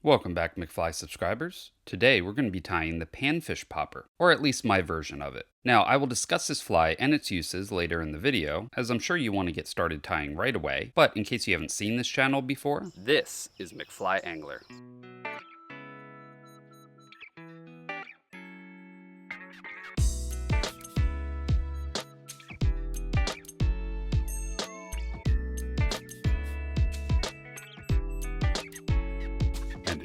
Welcome back, McFly subscribers. Today we're going to be tying the Panfish popper, or at least my version of it. Now, I will discuss this fly and its uses later in the video, as I'm sure you want to get started tying right away, but in case you haven't seen this channel before, this is McFly Angler.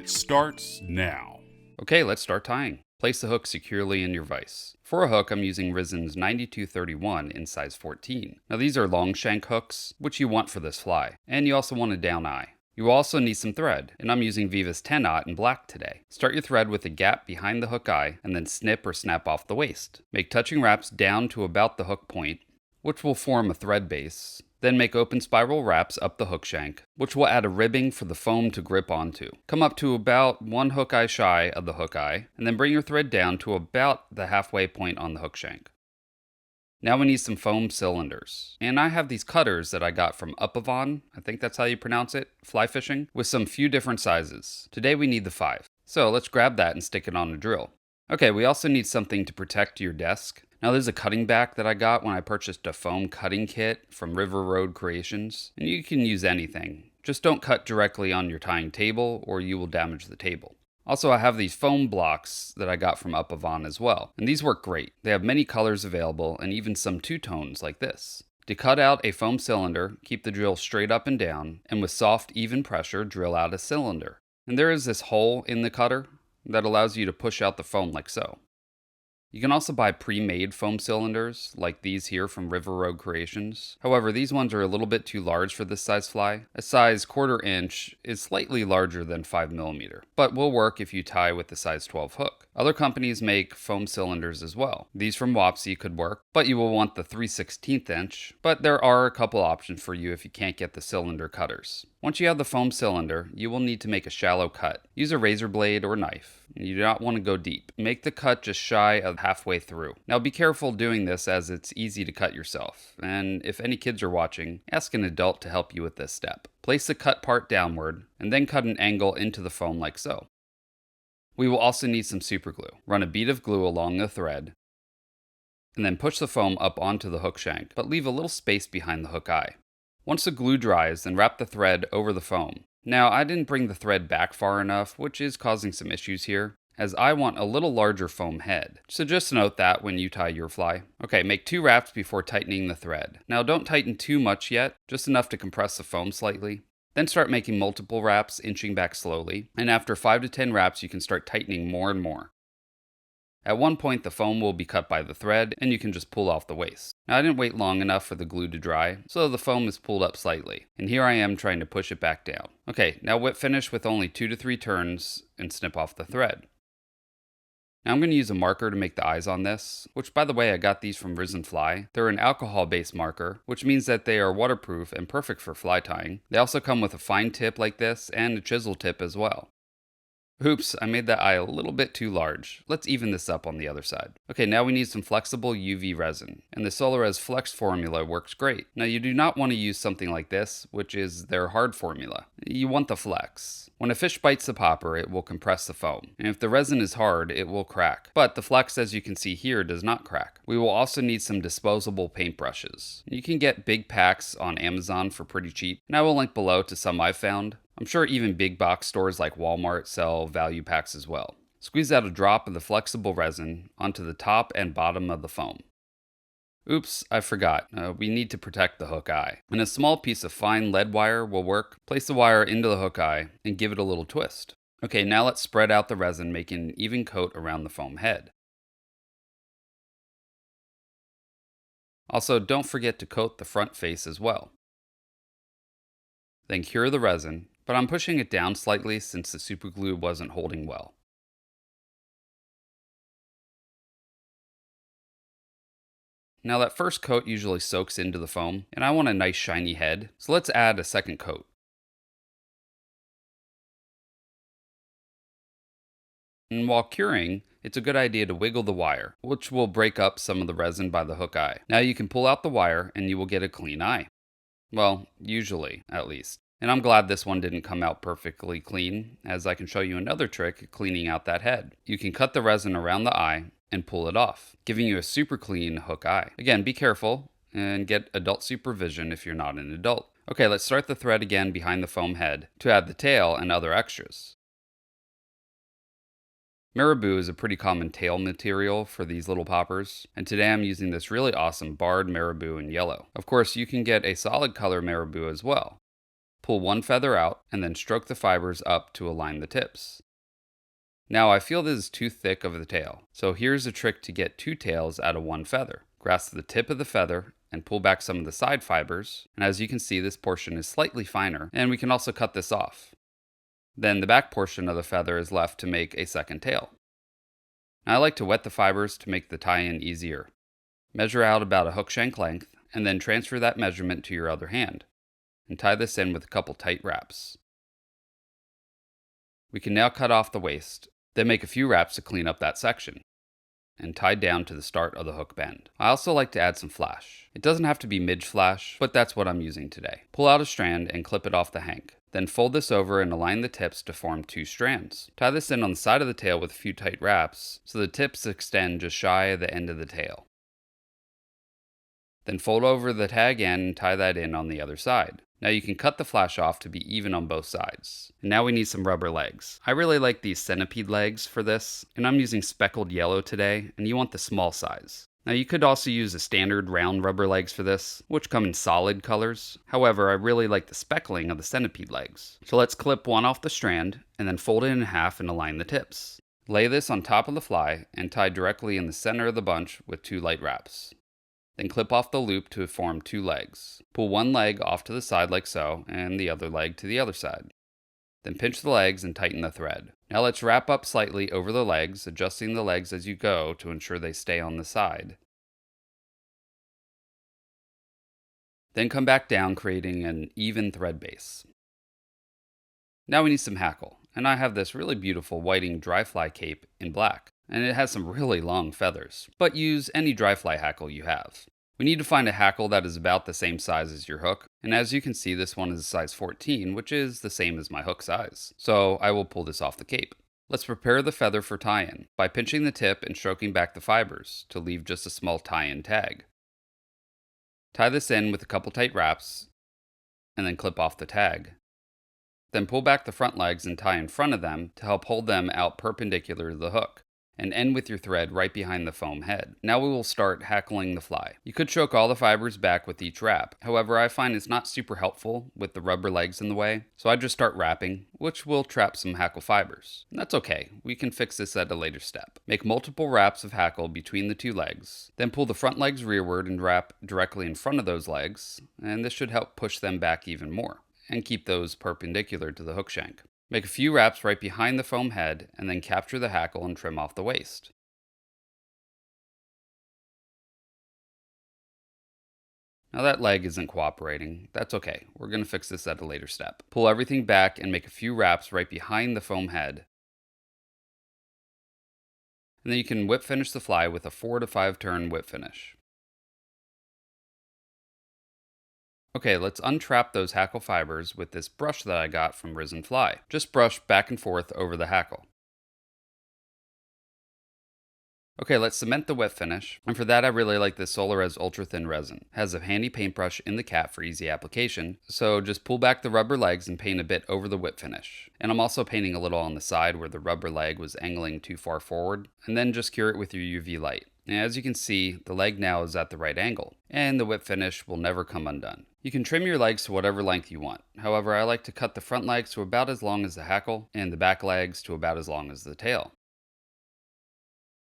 Starts now. Okay, let's start tying. Place the hook securely in your vise. For a hook, I'm using Risen's 9231 in size 14. Now these are long shank hooks, which you want for this fly, and you also want a down eye. You will also need some thread, and I'm using Viva's 10-aught in black today. Start your thread with a gap behind the hook eye, and then snip or snap off the waist. Make touching wraps down to about the hook point, which will form a thread base. Then make open spiral wraps up the hook shank, which will add a ribbing for the foam to grip onto. Come up to about one hook eye shy of the hook eye, and then bring your thread down to about the halfway point on the hook shank. Now we need some foam cylinders. And I have these cutters that I got from Upavon, I think that's how you pronounce it, fly fishing, with some few different sizes. Today we need the 5. So let's grab that and stick it on a drill. Okay, we also need something to protect your desk. Now there's a cutting back that I got when I purchased a foam cutting kit from River Road Creations, and you can use anything. Just don't cut directly on your tying table or you will damage the table. Also, I have these foam blocks that I got from Upavon as well, and these work great. They have many colors available and even some two-tones like this. To cut out a foam cylinder, keep the drill straight up and down, and with soft, even pressure, drill out a cylinder. And there is this hole in the cutter that allows you to push out the foam like so. You can also buy pre-made foam cylinders, like these here from River Road Creations. However, these ones are a little bit too large for this size fly. A size 1/4 inch is slightly larger than 5mm, but will work if you tie with the size 12 hook. Other companies make foam cylinders as well. These from Wapsi could work, but you will want the 3/16 inch, but there are a couple options for you if you can't get the cylinder cutters. Once you have the foam cylinder, you will need to make a shallow cut. Use a razor blade or knife. You do not want to go deep. Make the cut just shy of halfway through. Now be careful doing this as it's easy to cut yourself. And if any kids are watching, ask an adult to help you with this step. Place the cut part downward and then cut an angle into the foam like so. We will also need some super glue. Run a bead of glue along the thread and then push the foam up onto the hook shank, but leave a little space behind the hook eye. Once the glue dries, then wrap the thread over the foam. Now, I didn't bring the thread back far enough, which is causing some issues here, as I want a little larger foam head. So just note that when you tie your fly. Okay, make 2 wraps before tightening the thread. Now don't tighten too much yet, just enough to compress the foam slightly. Then start making multiple wraps, inching back slowly, and after 5 to 10 wraps you can start tightening more and more. At one point, the foam will be cut by the thread, and you can just pull off the waist. Now, I didn't wait long enough for the glue to dry, so the foam is pulled up slightly. And here I am trying to push it back down. Okay, now whip finish with only 2 to 3 turns and snip off the thread. Now I'm going to use a marker to make the eyes on this, which by the way I got these from Risen Fly. They're an alcohol-based marker, which means that they are waterproof and perfect for fly tying. They also come with a fine tip like this and a chisel tip as well. Oops, I made that eye a little bit too large. Let's even this up on the other side. Okay, now we need some flexible UV resin, and the Solarez Flex formula works great. Now you do not want to use something like this, which is their hard formula. You want the Flex. When a fish bites the popper, it will compress the foam, and if the resin is hard, it will crack. But the Flex, as you can see here, does not crack. We will also need some disposable paintbrushes. You can get big packs on Amazon for pretty cheap, and I will link below to some I've found. I'm sure even big box stores like Walmart sell value packs as well. Squeeze out a drop of the flexible resin onto the top and bottom of the foam. Oops, I forgot. We need to protect the hook eye. And a small piece of fine lead wire will work. Place the wire into the hook eye and give it a little twist. Okay, now let's spread out the resin, making an even coat around the foam head. Also, don't forget to coat the front face as well. Then cure the resin, but I'm pushing it down slightly since the super glue wasn't holding well. Now that first coat usually soaks into the foam, and I want a nice shiny head, so let's add a second coat. And while curing, it's a good idea to wiggle the wire, which will break up some of the resin by the hook eye. Now you can pull out the wire and you will get a clean eye. Well, usually, at least. And I'm glad this one didn't come out perfectly clean, as I can show you another trick at cleaning out that head. You can cut the resin around the eye and pull it off, giving you a super clean hook eye. Again, be careful and get adult supervision if you're not an adult. Okay, let's start the thread again behind the foam head to add the tail and other extras. Marabou is a pretty common tail material for these little poppers, and today I'm using this really awesome barred marabou in yellow. Of course, you can get a solid color marabou as well. Pull one feather out and then stroke the fibers up to align the tips. Now I feel this is too thick of the tail, so here's a trick to get two tails out of one feather. Grasp the tip of the feather and pull back some of the side fibers, and as you can see, this portion is slightly finer, and we can also cut this off. Then the back portion of the feather is left to make a second tail. Now I like to wet the fibers to make the tie-in easier. Measure out about a hook shank length, and then transfer that measurement to your other hand, and tie this in with a couple tight wraps. We can now cut off the waist, then make a few wraps to clean up that section, and tie down to the start of the hook bend. I also like to add some flash. It doesn't have to be midge flash, but that's what I'm using today. Pull out a strand and clip it off the hank. Then fold this over and align the tips to form two strands. Tie this in on the side of the tail with a few tight wraps so the tips extend just shy of the end of the tail. Then fold over the tag end and tie that in on the other side. Now you can cut the flash off to be even on both sides. And now we need some rubber legs. I really like these centipede legs for this, and I'm using speckled yellow today, and you want the small size. Now you could also use the standard round rubber legs for this, which come in solid colors. However, I really like the speckling of the centipede legs. So let's clip one off the strand, and then fold it in half and align the tips. Lay this on top of the fly, and tie directly in the center of the bunch with two light wraps. Then clip off the loop to form two legs. Pull one leg off to the side like so, and the other leg to the other side. Then pinch the legs and tighten the thread. Now let's wrap up slightly over the legs, adjusting the legs as you go to ensure they stay on the side. Then come back down, creating an even thread base. Now we need some hackle, and I have this really beautiful whiting dry fly cape in black, and it has some really long feathers, but use any dry fly hackle you have. We need to find a hackle that is about the same size as your hook, and as you can see, this one is a size 14, which is the same as my hook size. So I will pull this off the cape. Let's prepare the feather for tie-in by pinching the tip and stroking back the fibers to leave just a small tie-in tag. Tie this in with a couple tight wraps, and then clip off the tag. Then pull back the front legs and tie in front of them to help hold them out perpendicular to the hook, and end with your thread right behind the foam head. Now we will start hackling the fly. You could choke all the fibers back with each wrap. However, I find it's not super helpful with the rubber legs in the way, so I just start wrapping, which will trap some hackle fibers. And that's okay, we can fix this at a later step. Make multiple wraps of hackle between the two legs, then pull the front legs rearward and wrap directly in front of those legs, and this should help push them back even more, and keep those perpendicular to the hook shank. Make a few wraps right behind the foam head, and then capture the hackle and trim off the waist. Now that leg isn't cooperating. That's okay. We're going to fix this at a later step. Pull everything back and make a few wraps right behind the foam head. And then you can whip finish the fly with a 4 to 5 turn whip finish. Okay, let's untrap those hackle fibers with this brush that I got from Risen Fly. Just brush back and forth over the hackle. Okay, let's cement the whip finish, and for that I really like this Solarez Ultra Thin Resin. It has a handy paintbrush in the cap for easy application, so just pull back the rubber legs and paint a bit over the whip finish. And I'm also painting a little on the side where the rubber leg was angling too far forward, and then just cure it with your UV light. And as you can see, the leg now is at the right angle, and the whip finish will never come undone. You can trim your legs to whatever length you want. However, I like to cut the front legs to about as long as the hackle, and the back legs to about as long as the tail.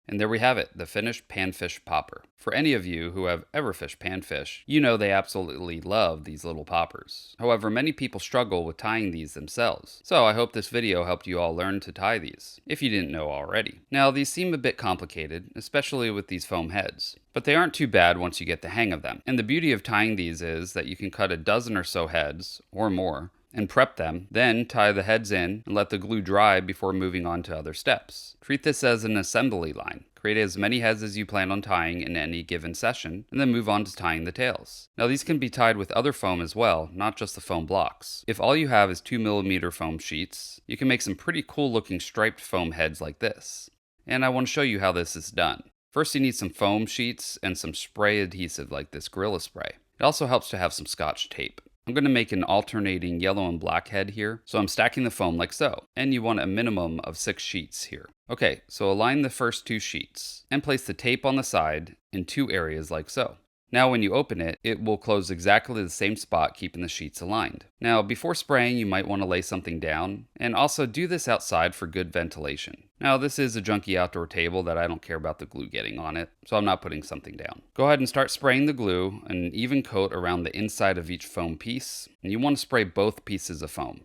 And there we have it, the finished panfish popper. For any of you who have ever fished panfish, you know they absolutely love these little poppers. However, many people struggle with tying these themselves. So I hope this video helped you all learn to tie these, if you didn't know already. Now, these seem a bit complicated, especially with these foam heads, but they aren't too bad once you get the hang of them. And the beauty of tying these is that you can cut a dozen or so heads, or more, and prep them, then tie the heads in and let the glue dry before moving on to other steps. Treat this as an assembly line. Create as many heads as you plan on tying in any given session, and then move on to tying the tails. Now these can be tied with other foam as well, not just the foam blocks. If all you have is 2mm foam sheets, you can make some pretty cool looking striped foam heads like this. And I want to show you how this is done. First you need some foam sheets and some spray adhesive like this Gorilla Spray. It also helps to have some Scotch tape. I'm going to make an alternating yellow and black head here, so I'm stacking the foam like so, and you want a minimum of 6 sheets here. Okay, so align the first 2 sheets, and place the tape on the side in 2 areas like so. Now when you open it, it will close exactly the same spot, keeping the sheets aligned. Now before spraying, you might want to lay something down, and also do this outside for good ventilation. Now this is a junky outdoor table that I don't care about the glue getting on it, so I'm not putting something down. Go ahead and start spraying the glue, an even coat around the inside of each foam piece, and you want to spray both pieces of foam.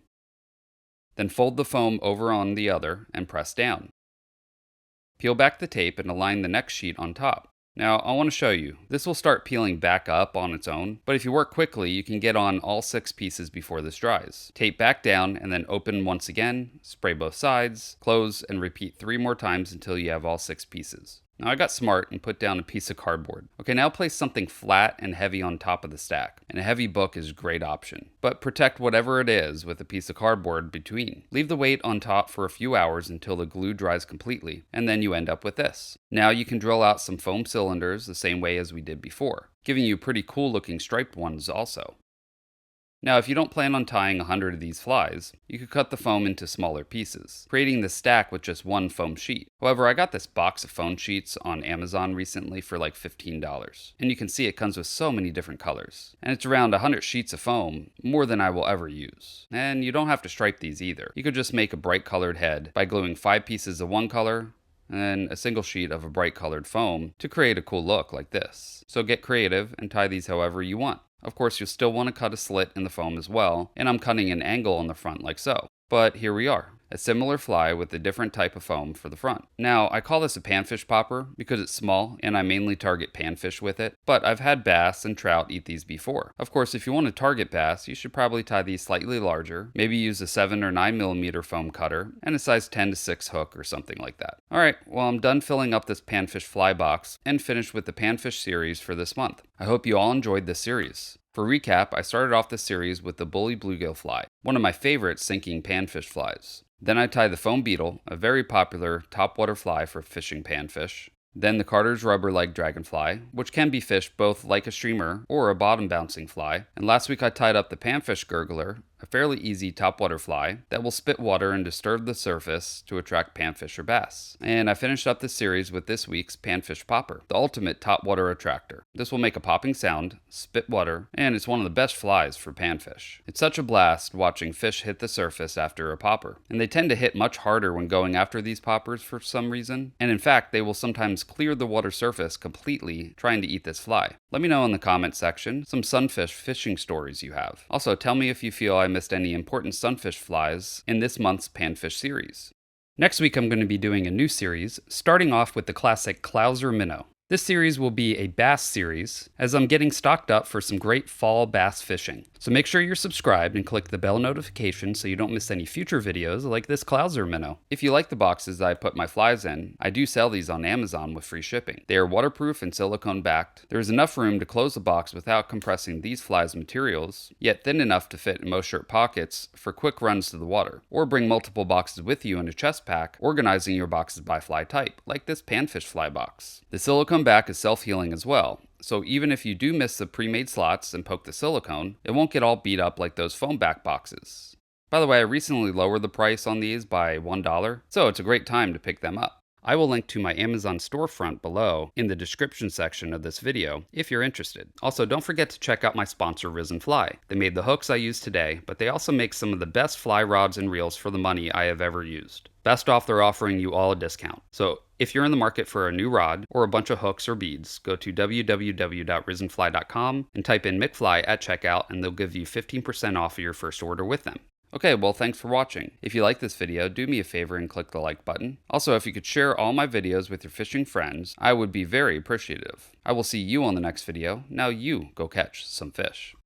Then fold the foam over on the other and press down. Peel back the tape and align the next sheet on top. Now, I want to show you. This will start peeling back up on its own, but if you work quickly, you can get on all 6 pieces before this dries. Tape back down and then open once again, spray both sides, close, and repeat 3 more times until you have all 6 pieces. Now I got smart and put down a piece of cardboard. Okay, now place something flat and heavy on top of the stack, and a heavy book is a great option. But protect whatever it is with a piece of cardboard between. Leave the weight on top for a few hours until the glue dries completely, and then you end up with this. Now you can drill out some foam cylinders the same way as we did before, giving you pretty cool looking striped ones also. Now, if you don't plan on tying 100 of these flies, you could cut the foam into smaller pieces, creating the stack with just 1 foam sheet. However, I got this box of foam sheets on Amazon recently for like $15, and you can see it comes with so many different colors. And it's around 100 sheets of foam, more than I will ever use. And you don't have to stripe these either. You could just make a bright colored head by gluing 5 pieces of one color, and a single sheet of a bright colored foam to create a cool look like this. So get creative and tie these however you want. Of course, you'll still want to cut a slit in the foam as well, and I'm cutting an angle on the front like so. But here we are, a similar fly with a different type of foam for the front. Now, I call this a panfish popper because it's small and I mainly target panfish with it, but I've had bass and trout eat these before. Of course, if you want to target bass, you should probably tie these slightly larger, maybe use a 7 or 9mm foam cutter, and a size 10 to 6 hook or something like that. Alright, well I'm done filling up this panfish fly box and finished with the panfish series for this month. I hope you all enjoyed this series. For recap, I started off the series with the bully bluegill fly, one of my favorite sinking panfish flies. Then I tied the foam beetle, a very popular topwater fly for fishing panfish. Then the Carter's rubber leg dragonfly, which can be fished both like a streamer or a bottom bouncing fly. And last week I tied up the panfish gurgler, a fairly easy topwater fly that will spit water and disturb the surface to attract panfish or bass. And I finished up the series with this week's panfish popper, the ultimate topwater attractor. This will make a popping sound, spit water, and it's one of the best flies for panfish. It's such a blast watching fish hit the surface after a popper, and they tend to hit much harder when going after these poppers for some reason, and in fact they will sometimes clear the water surface completely trying to eat this fly. Let me know in the comment section some sunfish fishing stories you have. Also, tell me if you feel I missed any important sunfish flies in this month's panfish series. Next week I'm going to be doing a new series, starting off with the classic Clouser minnow. This series will be a bass series, as I'm getting stocked up for some great fall bass fishing. So make sure you're subscribed and click the bell notification so you don't miss any future videos like this Clouser minnow. If you like the boxes that I put my flies in, I do sell these on Amazon with free shipping. They are waterproof and silicone backed. There is enough room to close the box without compressing these flies' materials, yet thin enough to fit in most shirt pockets for quick runs to the water. Or bring multiple boxes with you in a chest pack, organizing your boxes by fly type, like this panfish fly box. The silicone back is self-healing as well, so even if you do miss the pre-made slots and poke the silicone, it won't get all beat up like those foam back boxes. By the way, I recently lowered the price on these by $1, so it's a great time to pick them up. I will link to my Amazon storefront below in the description section of this video if you're interested. Also, don't forget to check out my sponsor Risen Fly. They made the hooks I use today, but they also make some of the best fly rods and reels for the money I have ever used. Best off, they're offering you all a discount. So if you're in the market for a new rod or a bunch of hooks or beads, go to www.risenfly.com and type in McFly at checkout and they'll give you 15% off of your first order with them. Okay, well thanks for watching. If you like this video, do me a favor and click the like button. Also, if you could share all my videos with your fishing friends, I would be very appreciative. I will see you on the next video. Now you go catch some fish.